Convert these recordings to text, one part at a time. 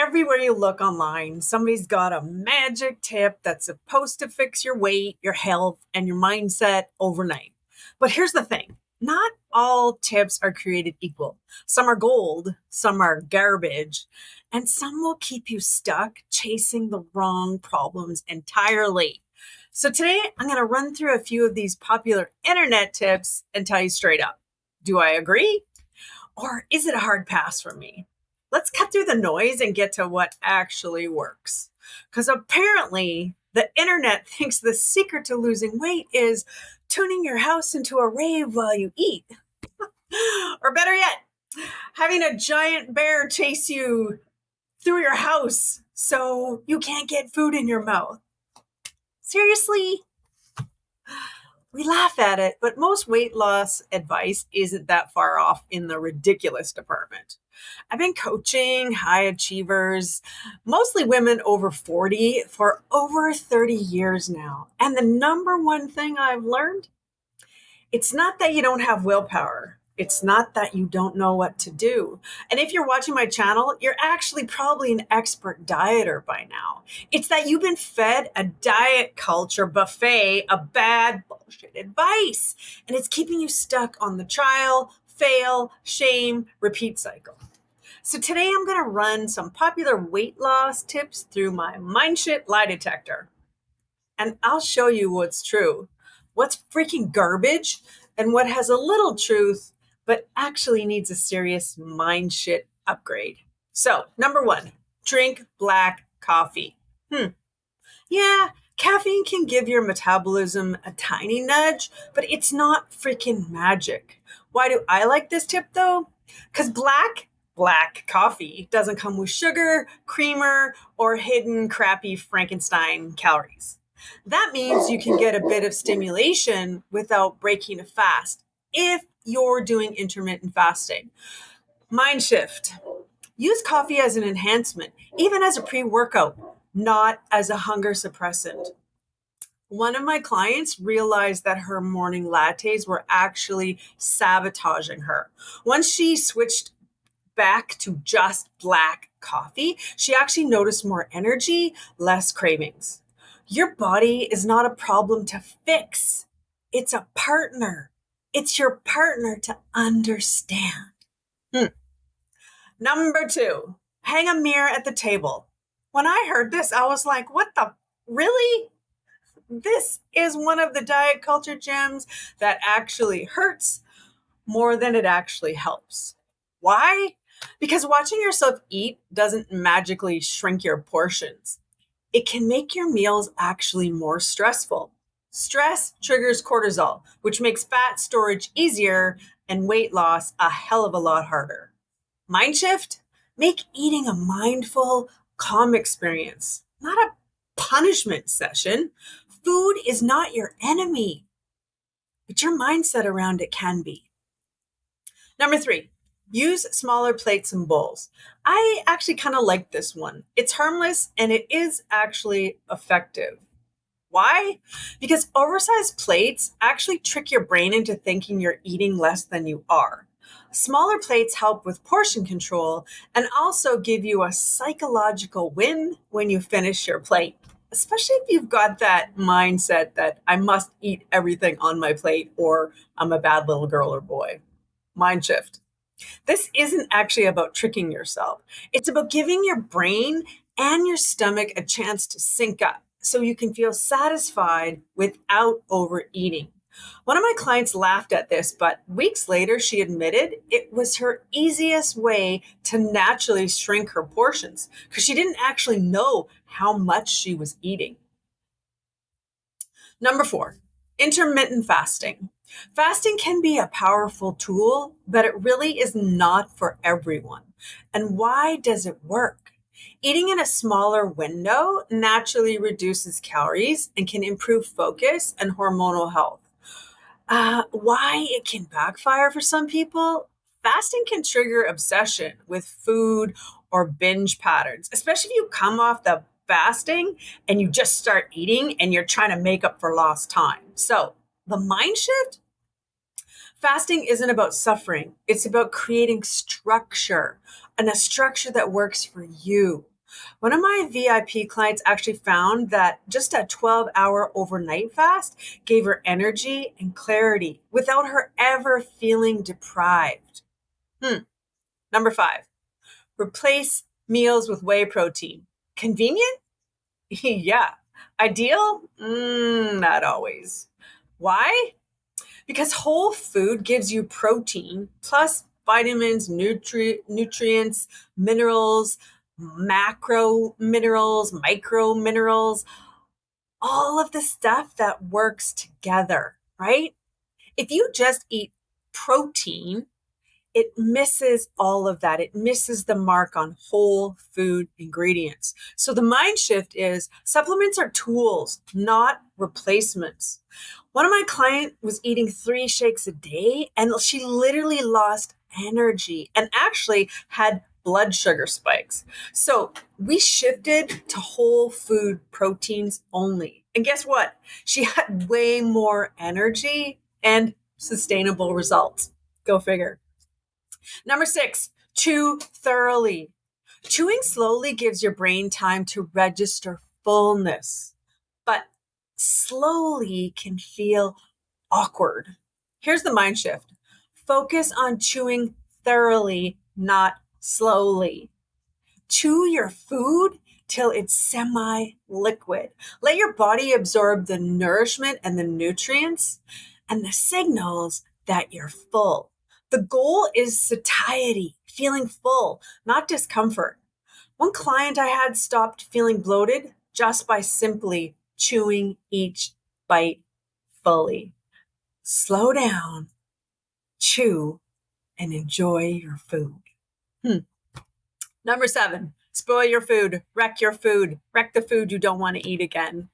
Everywhere you look online, somebody's got a magic tip that's supposed to fix your weight, your health, and your mindset overnight. But here's the thing, not all tips are created equal. Some are gold, some are garbage, and some will keep you stuck chasing the wrong problems entirely. So today, I'm going to run through a few of these popular internet tips and tell you straight up, do I agree? Or is it a hard pass for me? Let's cut through the noise and get to what actually works. Because apparently, the internet thinks the secret to losing weight is tuning your house into a rave while you eat. Or better yet, having a giant bear chase you through your house so you can't get food in your mouth. Seriously? We laugh at it, but most weight loss advice isn't that far off in the ridiculous department. I've been coaching high achievers, mostly women over 40, for over 30 years now. And the number one thing I've learned, it's not that you don't have willpower. It's not that you don't know what to do. And if you're watching my channel, you're actually probably an expert dieter by now. It's that you've been fed a diet culture buffet of bad bullshit advice. And it's keeping you stuck on the trial, fail, shame, repeat cycle. So today I'm going to run some popular weight loss tips through my Mindshit lie detector. And I'll show you what's true, what's freaking garbage, and what has a little truth but actually needs a serious mind shit upgrade. So, number one, drink black coffee. Yeah, caffeine can give your metabolism a tiny nudge, but it's not freaking magic. Why do I like this tip though? Because black coffee doesn't come with sugar, creamer, or hidden crappy Frankenstein calories. That means you can get a bit of stimulation without breaking a fast if you're doing intermittent fasting. Mind shift. Use coffee as an enhancement, even as a pre-workout, not as a hunger suppressant. One of my clients realized that her morning lattes were actually sabotaging her. Once she switched back to just black coffee, she actually noticed more energy, less cravings. Your body is not a problem to fix. It's a partner. It's your partner to understand. Number two, hang a mirror at the table. When I heard this, I was like, what the, really? This is one of the diet culture gems that actually hurts more than it actually helps. Why? Because watching yourself eat doesn't magically shrink your portions. It can make your meals actually more stressful. Stress triggers cortisol, which makes fat storage easier and weight loss a hell of a lot harder. Mind shift? Make eating a mindful, calm experience, not a punishment session. Food is not your enemy, but your mindset around it can be. Number three, use smaller plates and bowls. I actually kind of like this one. It's harmless and it is actually effective. Why? Because oversized plates actually trick your brain into thinking you're eating less than you are. Smaller plates help with portion control and also give you a psychological win when you finish your plate, especially if you've got that mindset that I must eat everything on my plate or I'm a bad little girl or boy. Mind shift. This isn't actually about tricking yourself. It's about giving your brain and your stomach a chance to sync up so you can feel satisfied without overeating. One of my clients laughed at this, but weeks later, she admitted it was her easiest way to naturally shrink her portions because she didn't actually know how much she was eating. Number four, intermittent fasting. Fasting can be a powerful tool, but it really is not for everyone. And why does it work? Eating in a smaller window naturally reduces calories and can improve focus and hormonal health. Why it can backfire for some people? Fasting can trigger obsession with food or binge patterns, especially if you come off the fasting and you just start eating and you're trying to make up for lost time. So the mind shift? Fasting isn't about suffering. It's about creating structure and a structure that works for you. One of my VIP clients actually found that just a 12-hour overnight fast gave her energy and clarity without her ever feeling deprived. Number 5, replace meals with whey protein. Convenient? Yeah. Ideal? Not always. Why? Because whole food gives you protein plus vitamins, nutrients, minerals, macro minerals, micro minerals, all of the stuff that works together, right? If you just eat protein, it misses all of that. It misses the mark on whole food ingredients. So the mind shift is supplements are tools, not replacements. One of my clients was eating 3 shakes a day and she literally lost energy and actually had blood sugar spikes. So we shifted to whole food proteins only. And guess what? She had way more energy and sustainable results. Go figure. Number 6, chew thoroughly. Chewing slowly gives your brain time to register fullness, but slowly can feel awkward. Here's the mind shift. Focus on chewing thoroughly, not slowly. Chew your food till it's semi-liquid. Let your body absorb the nourishment and the nutrients and the signals that you're full. The goal is satiety, feeling full, not discomfort. One client I had stopped feeling bloated just by simply chewing each bite fully. Slow down, chew, and enjoy your food. Number 7, spoil your food, wreck the food you don't want to eat again.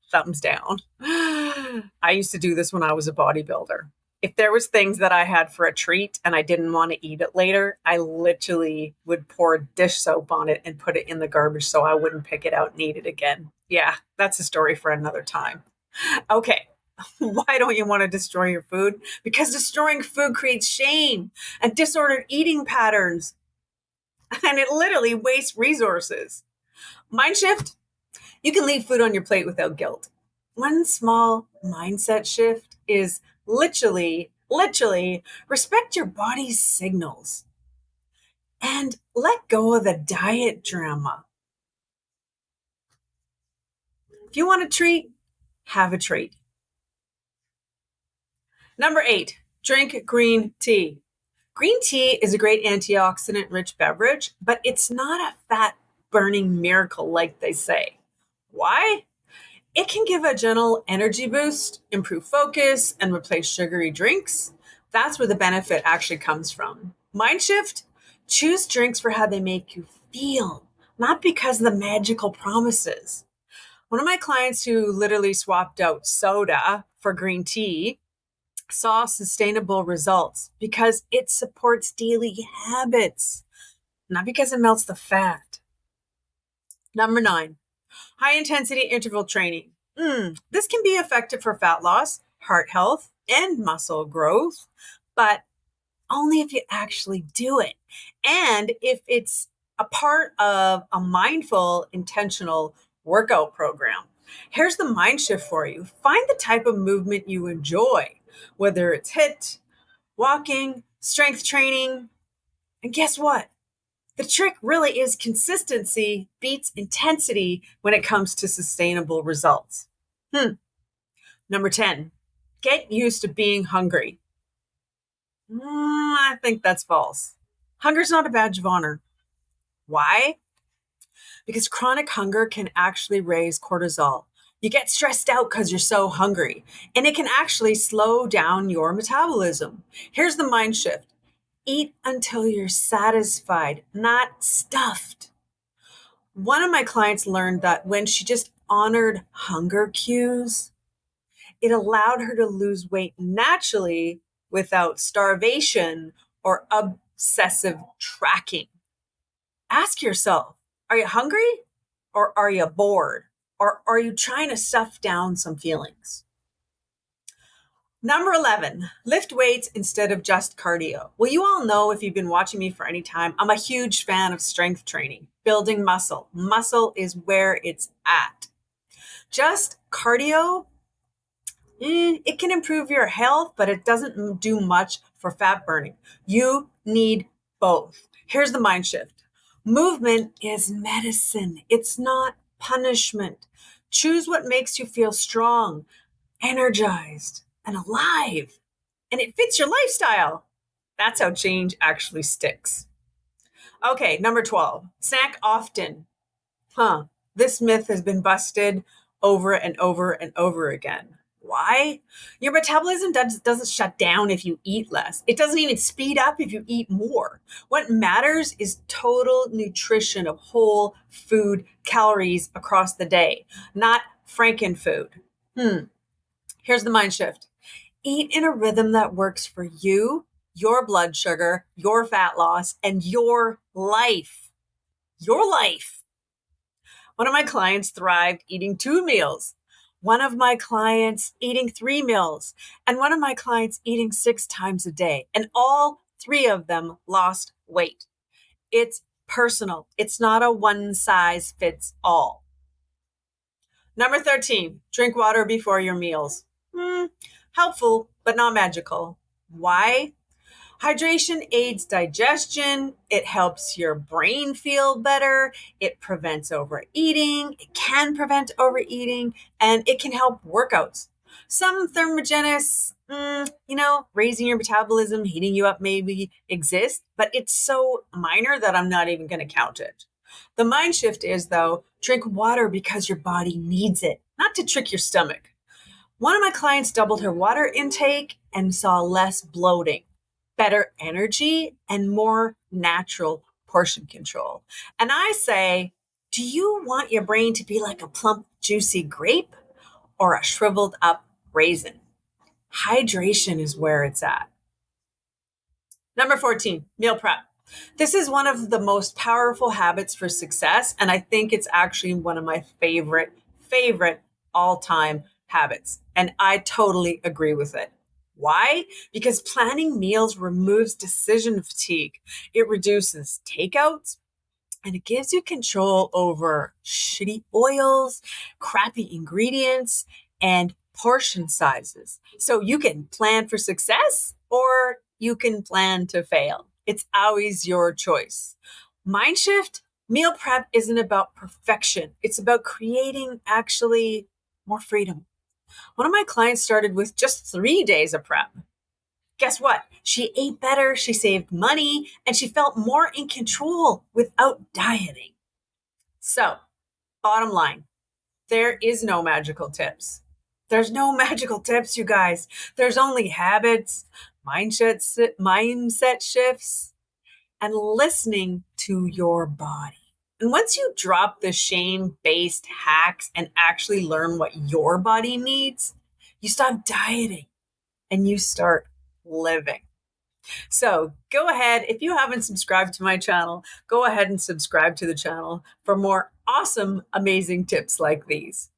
Thumbs down. I used to do this when I was a bodybuilder. If there was things that I had for a treat and I didn't want to eat it later, I literally would pour dish soap on it and put it in the garbage so I wouldn't pick it out and eat it again. Yeah, that's a story for another time. Okay, why don't you want to destroy your food? Because destroying food creates shame and disordered eating patterns. And it literally wastes resources. Mind shift, you can leave food on your plate without guilt. One small mindset shift is literally respect your body's signals and let go of the diet drama. If you want a treat, have a treat. Number 8, drink green tea. Green tea is a great antioxidant rich beverage, but it's not a fat burning miracle like they say. Why? It can give a gentle energy boost, improve focus, and replace sugary drinks. That's where the benefit actually comes from. Mind shift, choose drinks for how they make you feel, not because of the magical promises. One of my clients who literally swapped out soda for green tea saw sustainable results because it supports daily habits, not because it melts the fat. Number 9, high intensity interval training. This can be effective for fat loss, heart health, and muscle growth, but only if you actually do it. And if it's a part of a mindful, intentional workout program. Here's the mind shift for you. Find the type of movement you enjoy, whether it's HIIT, walking, strength training. And guess what? The trick really is consistency beats intensity when it comes to sustainable results. Number 10, get used to being hungry. I think that's false. Hunger's not a badge of honor. Why? Because chronic hunger can actually raise cortisol. You get stressed out because you're so hungry, and it can actually slow down your metabolism. Here's the mind shift. Eat until you're satisfied, not stuffed. One of my clients learned that when she just honored hunger cues, it allowed her to lose weight naturally without starvation or obsessive tracking. Ask yourself, are you hungry or are you bored? Or are you trying to stuff down some feelings? Number 11, lift weights instead of just cardio. Well, you all know if you've been watching me for any time, I'm a huge fan of strength training. building muscle. Muscle is where it's at. Just cardio, it can improve your health, but it doesn't do much for fat burning. You need both. Here's the mind shift. Movement is medicine. It's not punishment. Choose what makes you feel strong, energized, and alive. And it fits your lifestyle. That's how change actually sticks. Okay, number 12, snack often. This myth has been busted over and over and over again. Why? Your metabolism doesn't shut down if you eat less. It doesn't even speed up if you eat more. What matters is total nutrition of whole food calories across the day, not frankenfood. Here's the mind shift. Eat in a rhythm that works for you, your blood sugar, your fat loss, and your life. Your life. One of my clients thrived eating 2 meals. One of my clients eating 3 meals. And one of my clients eating 6 times a day. And all 3 of them lost weight. It's personal. It's not a one size fits all. Number 13, drink water before your meals. Helpful, but not magical. Why? Hydration aids digestion. It helps your brain feel better. It prevents overeating. It can prevent overeating, and it can help workouts. Some thermogenous, raising your metabolism, heating you up maybe exist, but it's so minor that I'm not even going to count it. The mind shift is, though, drink water because your body needs it, not to trick your stomach. One of my clients doubled her water intake and saw less bloating, better energy, and more natural portion control. And I say, do you want your brain to be like a plump, juicy grape or a shriveled up raisin? Hydration is where it's at. Number 14, meal prep. This is one of the most powerful habits for success, and I think it's actually one of my favorite all-time habits. And I totally agree with it. Why? Because planning meals removes decision fatigue. It reduces takeouts, and it gives you control over shitty oils, crappy ingredients, and portion sizes. So you can plan for success or you can plan to fail. It's always your choice. Mind shift, meal prep isn't about perfection. It's about creating actually more freedom. One of my clients started with just 3 days of prep. Guess what? She ate better, she saved money, and she felt more in control without dieting. So, bottom line, there is no magical tips. There's no magical tips, you guys. There's only habits, mindset shifts, and listening to your body. And once you drop the shame-based hacks and actually learn what your body needs, you stop dieting and you start living. So go ahead. If you haven't subscribed to my channel, go ahead and subscribe to the channel for more awesome, amazing tips like these.